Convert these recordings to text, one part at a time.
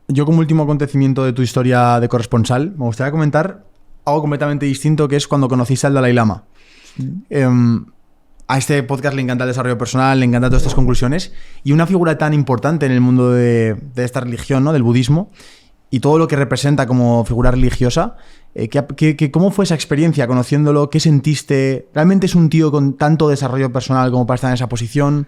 Yo, como último acontecimiento de tu historia de corresponsal, me gustaría comentar algo completamente distinto, que es cuando conociste al Dalai Lama. A este podcast le encanta el desarrollo personal, le encantan todas estas conclusiones, y una figura tan importante en el mundo de esta religión, ¿no?, del budismo, y todo lo que representa como figura religiosa. ¿Cómo fue esa experiencia conociéndolo? ¿Qué sentiste? ¿Realmente es un tío con tanto desarrollo personal como para estar en esa posición?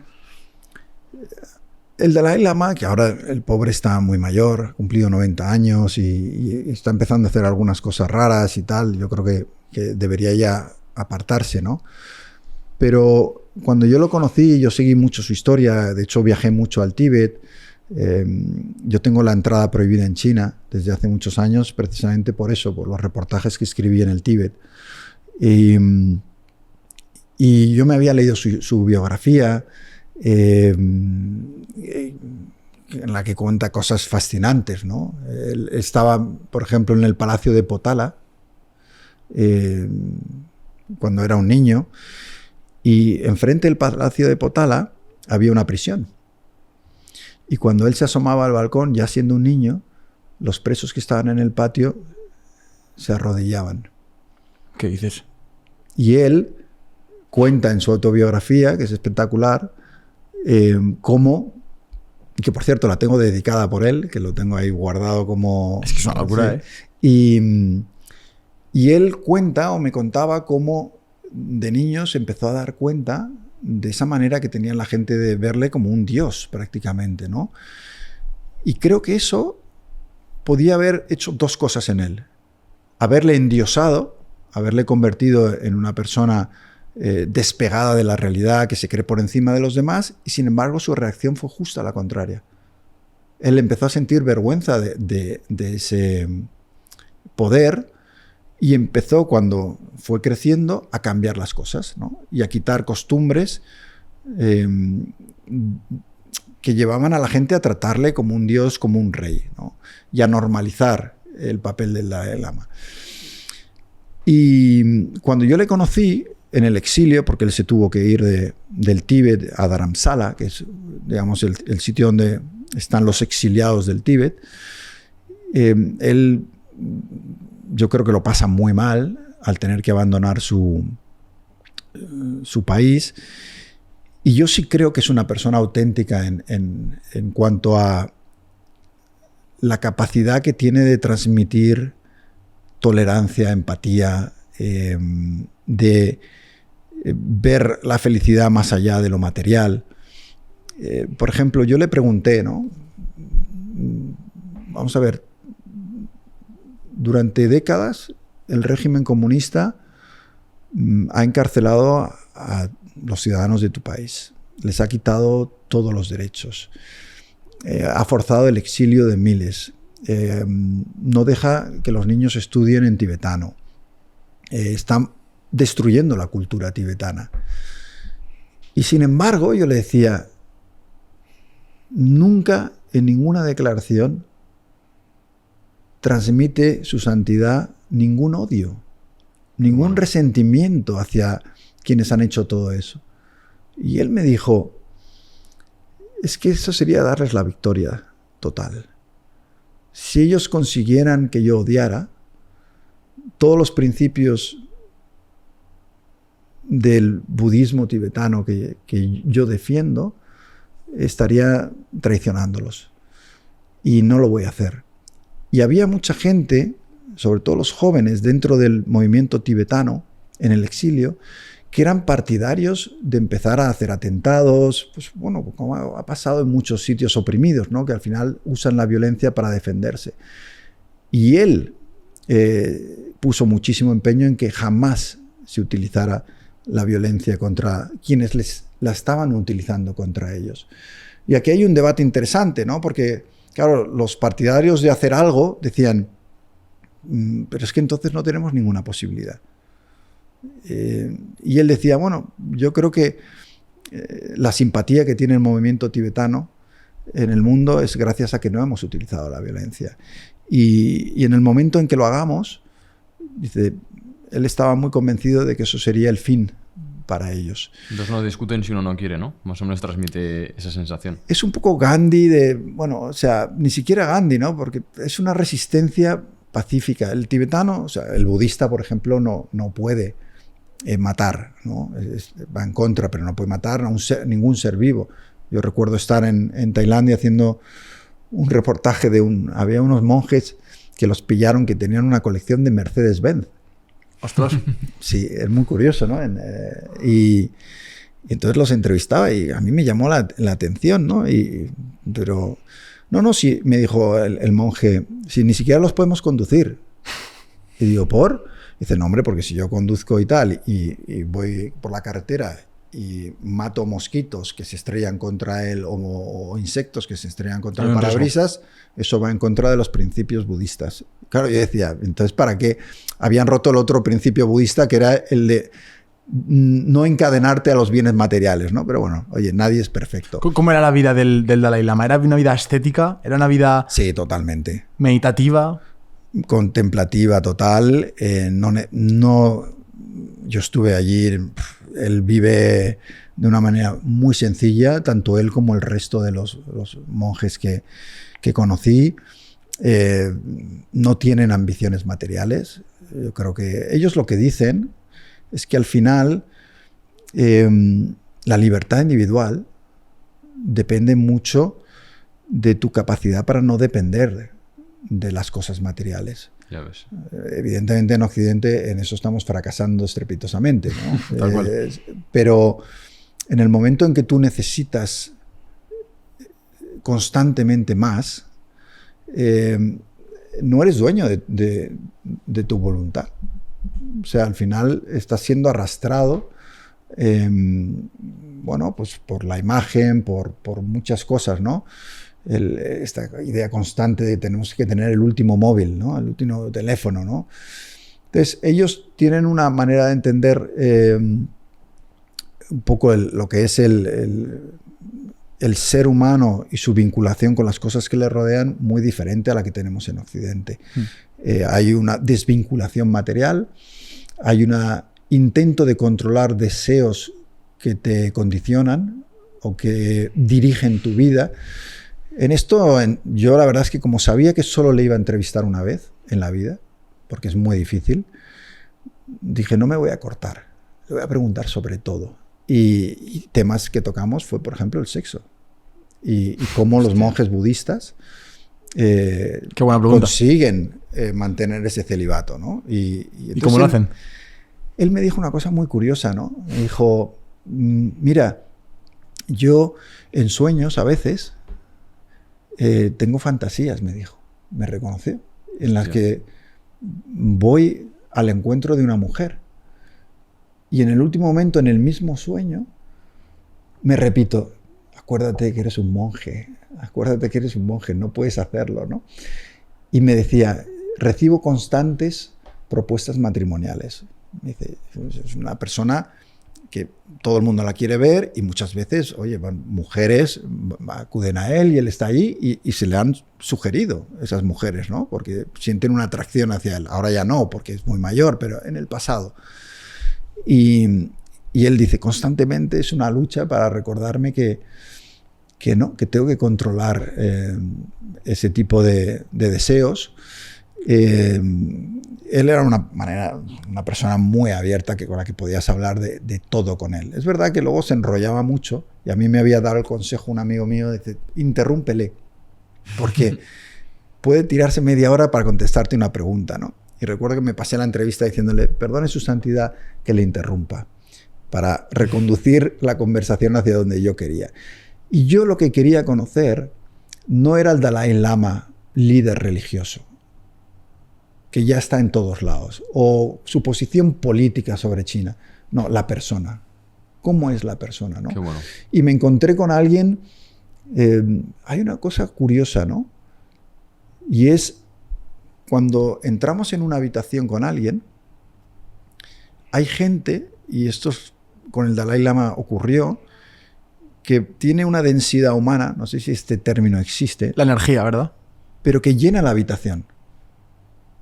El Dalai Lama, que ahora el pobre está muy mayor, ha cumplido 90 años y está empezando a hacer algunas cosas raras y tal, yo creo que debería ya apartarse, ¿no? Pero cuando yo lo conocí, yo seguí mucho su historia, de hecho viajé mucho al Tíbet. Yo tengo la entrada prohibida en China desde hace muchos años, precisamente por eso, por los reportajes que escribí en el Tíbet. Y yo me había leído su biografía, en la que cuenta cosas fascinantes, ¿no? Él estaba, por ejemplo, en el Palacio de Potala, cuando era un niño, y enfrente del Palacio de Potala había una prisión. Y cuando él se asomaba al balcón, ya siendo un niño, los presos que estaban en el patio se arrodillaban. ¿Qué dices? Y él cuenta en su autobiografía, que es espectacular, cómo, que por cierto la tengo dedicada por él, que lo tengo ahí guardado como... Es que es una locura, ¿eh? Y él cuenta, o me contaba, cómo de niño se empezó a dar cuenta de esa manera que tenía la gente de verle como un dios prácticamente, ¿no? Y creo que eso podía haber hecho dos cosas en él: haberle endiosado, haberle convertido en una persona despegada de la realidad, que se cree por encima de los demás, y sin embargo su reacción fue justo a la contraria. Él empezó a sentir vergüenza de ese poder, y empezó, cuando fue creciendo, a cambiar las cosas, ¿no? Y a quitar costumbres que llevaban a la gente a tratarle como un dios, como un rey, ¿no? Y a normalizar el papel del Dalai Lama. Y cuando yo le conocí en el exilio, porque él se tuvo que ir del Tíbet a Dharamsala, que es, digamos, el sitio donde están los exiliados del Tíbet, él, yo creo que lo pasa muy mal al tener que abandonar su país. Y yo sí creo que es una persona auténtica en cuanto a la capacidad que tiene de transmitir tolerancia, empatía, de ver la felicidad más allá de lo material. Por ejemplo, yo le pregunté, ¿no? Vamos a ver, durante décadas el régimen comunista ha encarcelado a los ciudadanos de tu país, les ha quitado todos los derechos, ha forzado el exilio de miles, no deja que los niños estudien en tibetano, está destruyendo la cultura tibetana. Y sin embargo, yo le decía, nunca en ninguna declaración transmite su santidad ningún odio, ningún resentimiento hacia quienes han hecho todo eso. Y él me dijo, es que eso sería darles la victoria total. Si ellos consiguieran que yo odiara, todos los principios del budismo tibetano que yo defiendo, estaría traicionándolos. Y no lo voy a hacer. Y había mucha gente, sobre todo los jóvenes dentro del movimiento tibetano en el exilio, que eran partidarios de empezar a hacer atentados, pues bueno, como ha pasado en muchos sitios oprimidos, ¿no? Que al final usan la violencia para defenderse. Y él puso muchísimo empeño en que jamás se utilizara la violencia contra quienes la estaban utilizando contra ellos. Y aquí hay un debate interesante, ¿no? Porque, claro, los partidarios de hacer algo decían, pero es que entonces no tenemos ninguna posibilidad. Y él decía, bueno, yo creo que la simpatía que tiene el movimiento tibetano en el mundo es gracias a que no hemos utilizado la violencia. Y en el momento en que lo hagamos, dice, él estaba muy convencido de que eso sería el fin para ellos. Entonces no discuten si uno no quiere, ¿no? Más o menos transmite esa sensación. Es un poco Gandhi bueno, o sea, ni siquiera Gandhi, ¿no? Porque es una resistencia pacífica. El tibetano, o sea, el budista, por ejemplo, no puede matar, ¿no? Va en contra, pero no puede matar a ningún ser vivo. Yo recuerdo estar en Tailandia haciendo un reportaje había unos monjes que los pillaron que tenían una colección de Mercedes-Benz. Ostras. Sí, es muy curioso, ¿no? Y entonces los entrevistaba y a mí me llamó la atención, ¿no? Pero, no, sí, me dijo el monje, si ni siquiera los podemos conducir. Y digo, ¿por? Dice, no, hombre, porque si yo conduzco y tal, y voy por la carretera y mato mosquitos que se estrellan contra él o insectos que se estrellan contra el parabrisas, eso va en contra de los principios budistas. Claro, yo decía, entonces, ¿para qué? Habían roto el otro principio budista, que era el de no encadenarte a los bienes materiales, ¿no? Pero bueno, oye, nadie es perfecto. ¿Cómo era la vida del Dalai Lama? ¿Era una vida estética? ¿Era una vida Sí, totalmente. meditativa? Contemplativa total. Yo estuve allí. Él vive de una manera muy sencilla, tanto él como el resto de los monjes que conocí. No tienen ambiciones materiales. Yo creo que ellos lo que dicen es que al final la libertad individual depende mucho de tu capacidad para no depender de las cosas materiales. Ya ves. Evidentemente en Occidente en eso estamos fracasando estrepitosamente, ¿no? Tal cual. Pero en el momento en que tú necesitas constantemente más, no eres dueño de tu voluntad. O sea, al final estás siendo arrastrado, bueno, pues por la imagen, por muchas cosas, ¿no? Esta idea constante de tenemos que tener el último móvil, ¿no? El último teléfono, ¿no? Entonces, ellos tienen una manera de entender un poco lo que es el ser humano y su vinculación con las cosas que le rodean muy diferente a la que tenemos en Occidente. Hay una desvinculación material, hay un intento de controlar deseos que te condicionan o que dirigen tu vida. En esto, yo la verdad es que como sabía que solo le iba a entrevistar una vez en la vida, porque es muy difícil, dije, no me voy a cortar, le voy a preguntar sobre todo. Y temas que tocamos fue, por ejemplo, el sexo. Y cómo los monjes budistas Qué buena pregunta. consiguen mantener ese celibato, ¿no? ¿Y cómo lo hacen? Él me dijo una cosa muy curiosa, ¿no? Me dijo, mira, yo en sueños a veces tengo fantasías, me dijo, me reconoció, en las que voy al encuentro de una mujer y en el último momento, en el mismo sueño, me repito, acuérdate que eres un monje, no puedes hacerlo, ¿no? Y me decía, recibo constantes propuestas matrimoniales. Me dice, es una persona que todo el mundo la quiere ver y muchas veces, oye, mujeres acuden a él y él está allí y se le han sugerido esas mujeres, ¿no? Porque sienten una atracción hacia él. Ahora ya no, porque es muy mayor, pero en el pasado. Y él dice, constantemente es una lucha para recordarme que tengo que controlar ese tipo de deseos. Él era una persona muy abierta con la que podías hablar de todo con él. Es verdad que luego se enrollaba mucho y a mí me había dado el consejo un amigo mío, dice, interrúmpele, porque puede tirarse media hora para contestarte una pregunta, ¿no? Y recuerdo que me pasé la entrevista diciéndole, perdone su santidad que le interrumpa, para reconducir la conversación hacia donde yo quería. Y yo lo que quería conocer no era el Dalai Lama, líder religioso, que ya está en todos lados, o su posición política sobre China. No, la persona. ¿Cómo es la persona, no? Qué bueno. Y me encontré con alguien, hay una cosa curiosa, ¿no? Y es cuando entramos en una habitación con alguien, hay gente, y esto con el Dalai Lama ocurrió, que tiene una densidad humana, no sé si este término existe. La energía, ¿verdad? Pero que llena la habitación.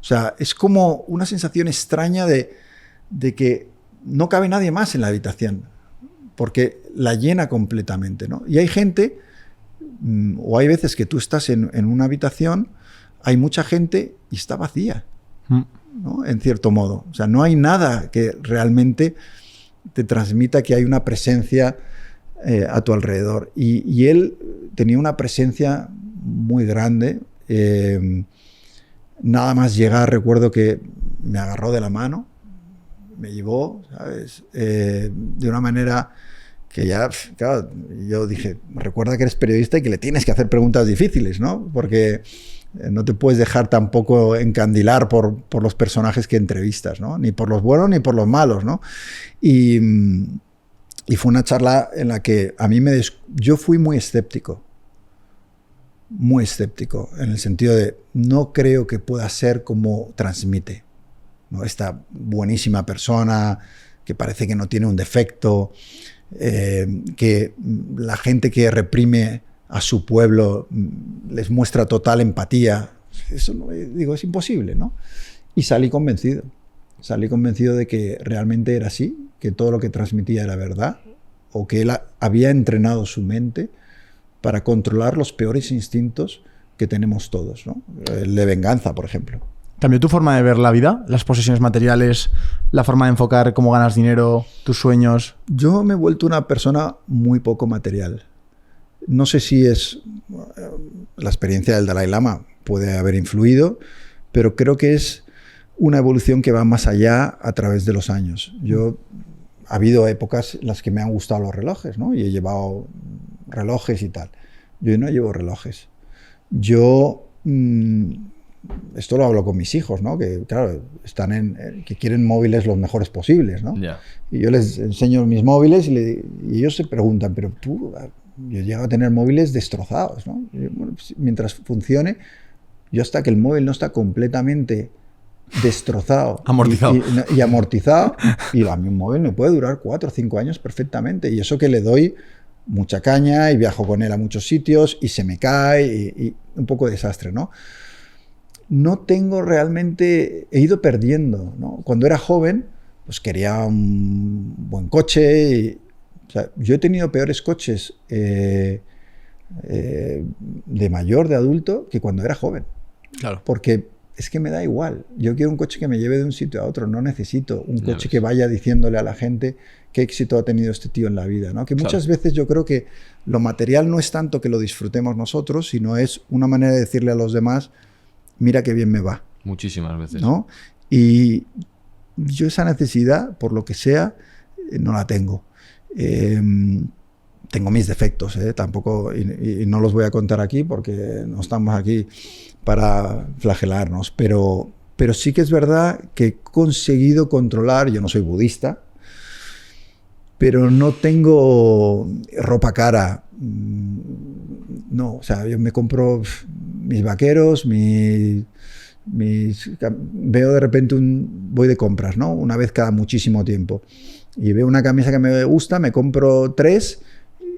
O sea, es como una sensación extraña de que no cabe nadie más en la habitación, porque la llena completamente, ¿no? Y hay gente, o hay veces que tú estás en una habitación, hay mucha gente y está vacía, ¿no? En cierto modo. O sea, no hay nada que realmente te transmita que hay una presencia a tu alrededor. Y él tenía una presencia muy grande. Nada más llegar, recuerdo que me agarró de la mano, me llevó, ¿sabes? De una manera que ya, claro, yo dije, recuerda que eres periodista y que le tienes que hacer preguntas difíciles, ¿no? Porque no te puedes dejar tampoco encandilar por los personajes que entrevistas, ¿no? Ni por los buenos ni por los malos, ¿no? Y fue una charla en la que a mí yo fui muy escéptico, en el sentido de no creo que pueda ser como transmite, ¿no? Esta buenísima persona que parece que no tiene un defecto, que la gente que reprime a su pueblo les muestra total empatía. Eso digo, es imposible, ¿no? Y salí convencido de que realmente era así, que todo lo que transmitía era verdad, o que él había entrenado su mente para controlar los peores instintos que tenemos todos, ¿no? El de venganza, por ejemplo. ¿Cambió tu forma de ver la vida? ¿Las posesiones materiales? ¿La forma de enfocar cómo ganas dinero? ¿Tus sueños? Yo me he vuelto una persona muy poco material. No sé si es la experiencia del Dalai Lama puede haber influido, pero creo que es una evolución que va más allá a través de los años. Ha habido épocas en las que me han gustado los relojes, ¿no? Y he llevado relojes y tal. Yo no llevo relojes. Esto lo hablo con mis hijos, ¿no? Que claro, que quieren móviles los mejores posibles, ¿no? Yeah. Y yo les enseño mis móviles y ellos se preguntan, pero tú, yo llego a tener móviles destrozados, ¿no? Y, bueno, pues, mientras funcione, yo hasta que el móvil no está completamente destrozado y amortizado, y a mí un móvil me puede durar 4 o 5 años perfectamente, y eso que le doy mucha caña y viajo con él a muchos sitios y se me cae y un poco desastre, ¿no? No tengo realmente, he ido perdiendo, ¿no? Cuando era joven, pues quería un buen coche. O sea, yo he tenido peores coches de mayor, de adulto, que cuando era joven. Claro. Porque es que me da igual. Yo quiero un coche que me lleve de un sitio a otro. No necesito un coche que vaya diciéndole a la gente qué éxito ha tenido este tío en la vida, ¿no? Que muchas veces yo creo que lo material no es tanto que lo disfrutemos nosotros, sino es una manera de decirle a los demás, mira qué bien me va. Muchísimas veces. ¿No? Y yo esa necesidad, por lo que sea, no la tengo. Tengo mis defectos, tampoco, y no los voy a contar aquí porque no estamos aquí para flagelarnos, pero sí que es verdad que he conseguido controlar, yo no soy budista, pero no tengo ropa cara. No, o sea, yo me compro mis vaqueros, veo de repente voy de compras, ¿no? Una vez cada muchísimo tiempo. Y veo una camisa que me gusta, me compro 3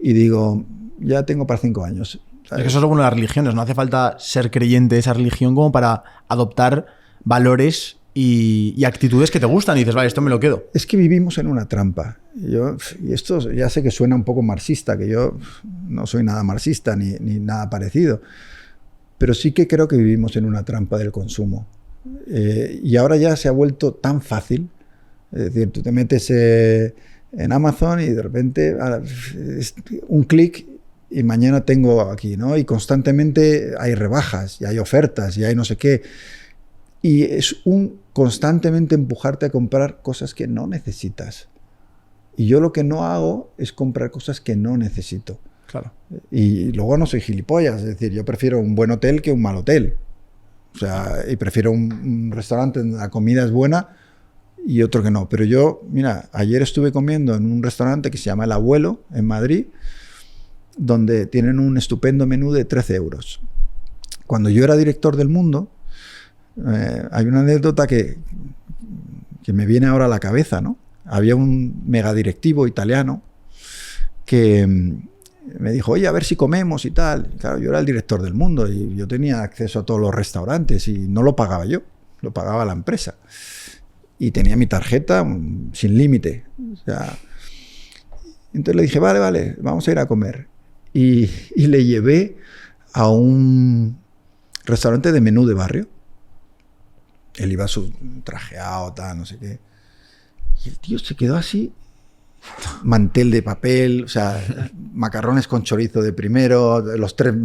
y digo, ya tengo para 5 años. ¿Sabes? Es que eso es lo bueno de las religiones, no hace falta ser creyente de esa religión como para adoptar valores y actitudes que te gustan y dices, vale, esto me lo quedo. Es que vivimos en una trampa. Y esto ya sé que suena un poco marxista, que yo no soy nada marxista ni nada parecido, pero sí que creo que vivimos en una trampa del consumo. Y ahora ya se ha vuelto tan fácil. Es decir, tú te metes en Amazon y de repente un clic y mañana tengo aquí, ¿no? Y constantemente hay rebajas y hay ofertas y hay no sé qué. Y es constantemente empujarte a comprar cosas que no necesitas. Y yo lo que no hago es comprar cosas que no necesito. Claro. Y luego no soy gilipollas, es decir, yo prefiero un buen hotel que un mal hotel. O sea, y prefiero un restaurante donde la comida es buena y otro que no. Pero yo, mira, ayer estuve comiendo en un restaurante que se llama El Abuelo, en Madrid, donde tienen un estupendo menú de 13 euros. Cuando yo era director del Mundo, hay una anécdota que me viene ahora a la cabeza, ¿no? Había un megadirectivo italiano que me dijo, oye, a ver si comemos y tal. Claro, yo era el director del Mundo y yo tenía acceso a todos los restaurantes y no lo pagaba yo, lo pagaba la empresa. y tenía mi tarjeta sin límite. O sea, entonces le dije, vale, vamos a ir a comer. Y le llevé a un restaurante de menú de barrio. Él iba trajeado, tal, no sé qué. Y el tío se quedó así, mantel de papel, o sea, macarrones con chorizo de primero, los 3,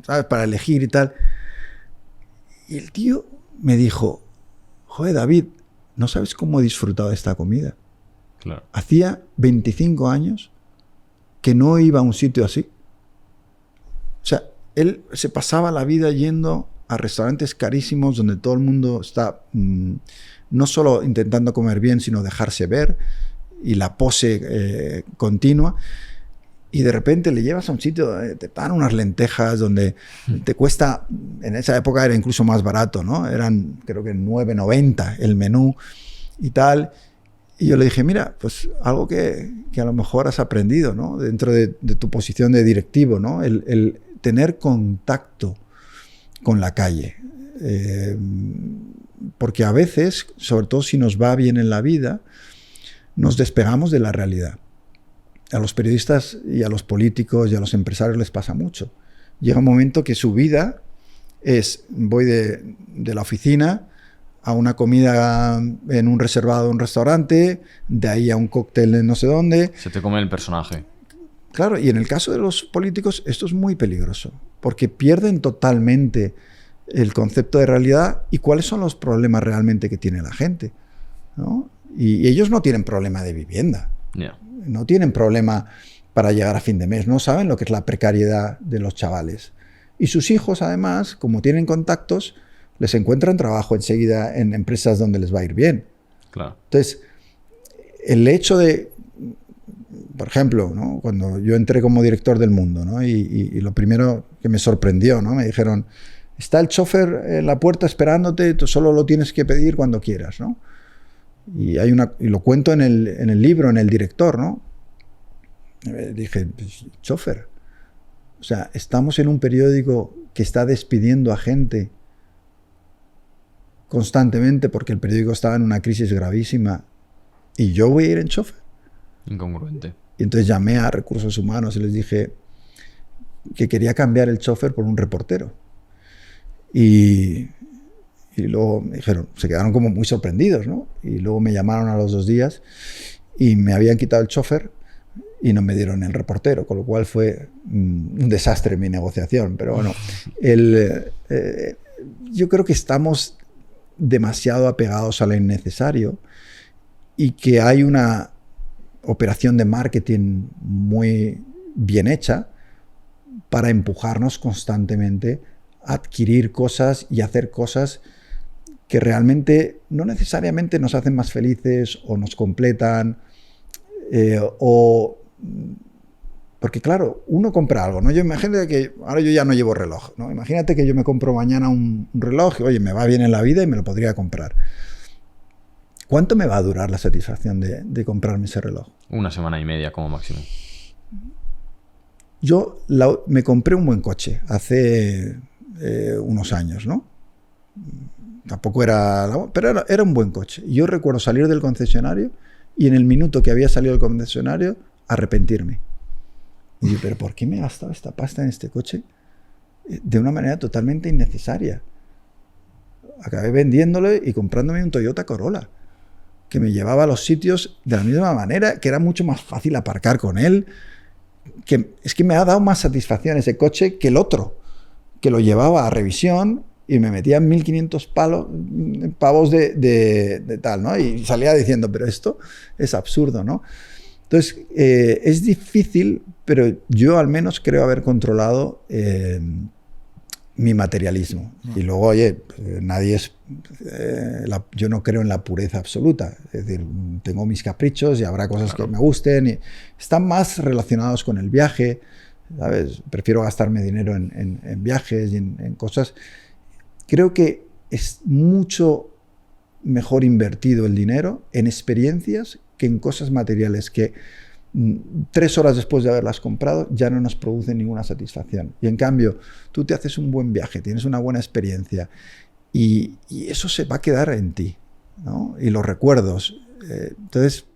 ¿sabes?, para elegir y tal. Y el tío me dijo, joder, David, no sabes cómo he disfrutado de esta comida. Claro. Hacía 25 años que no iba a un sitio así. O sea, él se pasaba la vida yendo a restaurantes carísimos donde todo el mundo está no solo intentando comer bien, sino dejarse ver, y la pose continua. Y de repente le llevas a un sitio donde te dan unas lentejas, donde te cuesta, en esa época era incluso más barato, ¿no? Eran, creo que 9,90 el menú y tal. Y yo le dije, mira, pues algo que a lo mejor has aprendido, ¿no?, dentro de tu posición de directivo, ¿no?, el tener contacto con la calle. Porque a veces, sobre todo si nos va bien en la vida, nos despegamos de la realidad. A los periodistas y a los políticos y a los empresarios les pasa mucho. Llega un momento que su vida es, voy de la oficina a una comida en un reservado, un restaurante, de ahí a un cóctel en no sé dónde. Se te come el personaje. Claro, y en el caso de los políticos esto es muy peligroso, porque pierden totalmente el concepto de realidad y cuáles son los problemas realmente que tiene la gente, ¿no? Y ellos no tienen problema de vivienda. Yeah. No tienen problema para llegar a fin de mes, no saben lo que es la precariedad de los chavales. Y sus hijos, además, como tienen contactos, les encuentran trabajo enseguida en empresas donde les va a ir bien. Claro. Entonces, el hecho de, por ejemplo, ¿no?, cuando yo entré como director del Mundo, ¿no?, y lo primero que me sorprendió, ¿no?, me dijeron, está el chofer en la puerta esperándote, tú solo lo tienes que pedir cuando quieras, ¿no? Y lo cuento en el libro, en El Director, ¿no? Dije, pues, chofer. O sea, estamos en un periódico que está despidiendo a gente constantemente porque el periódico estaba en una crisis gravísima y yo voy a ir en chofer. Incongruente. Y entonces llamé a Recursos Humanos y les dije que quería cambiar el chofer por un reportero. Y luego me dijeron, se quedaron como muy sorprendidos, ¿no? Y luego me llamaron a los 2 días y me habían quitado el chofer y no me dieron el reportero, con lo cual fue un desastre mi negociación. Pero bueno, yo creo que estamos demasiado apegados a lo innecesario y que hay una operación de marketing muy bien hecha para empujarnos constantemente a adquirir cosas y hacer cosas que realmente no necesariamente nos hacen más felices o nos completan, porque claro, uno compra algo, ¿no? Yo imagínate que ahora yo ya no llevo reloj, ¿no? Imagínate que yo me compro mañana un reloj, oye, me va bien en la vida y me lo podría comprar. ¿Cuánto me va a durar la satisfacción de comprarme ese reloj? 1 semana y media como máximo. Yo me compré un buen coche hace unos años, ¿no? Tampoco era... Pero era un buen coche. Yo recuerdo salir del concesionario y en el minuto que había salido del concesionario, arrepentirme. Y yo, ¿pero por qué me he gastado esta pasta en este coche? De una manera totalmente innecesaria. Acabé vendiéndolo y comprándome un Toyota Corolla, que me llevaba a los sitios de la misma manera, que era mucho más fácil aparcar con él. Es que me ha dado más satisfacción ese coche que el otro, que lo llevaba a revisión y me metían 1.500 pavos de tal, ¿no? Y salía diciendo, pero esto es absurdo, ¿no? Entonces, es difícil, pero yo al menos creo haber controlado mi materialismo. Y luego, oye, nadie es... yo no creo en la pureza absoluta. Es decir, tengo mis caprichos y habrá cosas que me gusten. Y están más relacionados con el viaje, ¿sabes? Prefiero gastarme dinero en viajes y en cosas. Creo que es mucho mejor invertido el dinero en experiencias que en cosas materiales que 3 horas después de haberlas comprado ya no nos producen ninguna satisfacción. Y en cambio, tú te haces un buen viaje, tienes una buena experiencia y eso se va a quedar en ti. ¿no? Y los recuerdos. Entonces,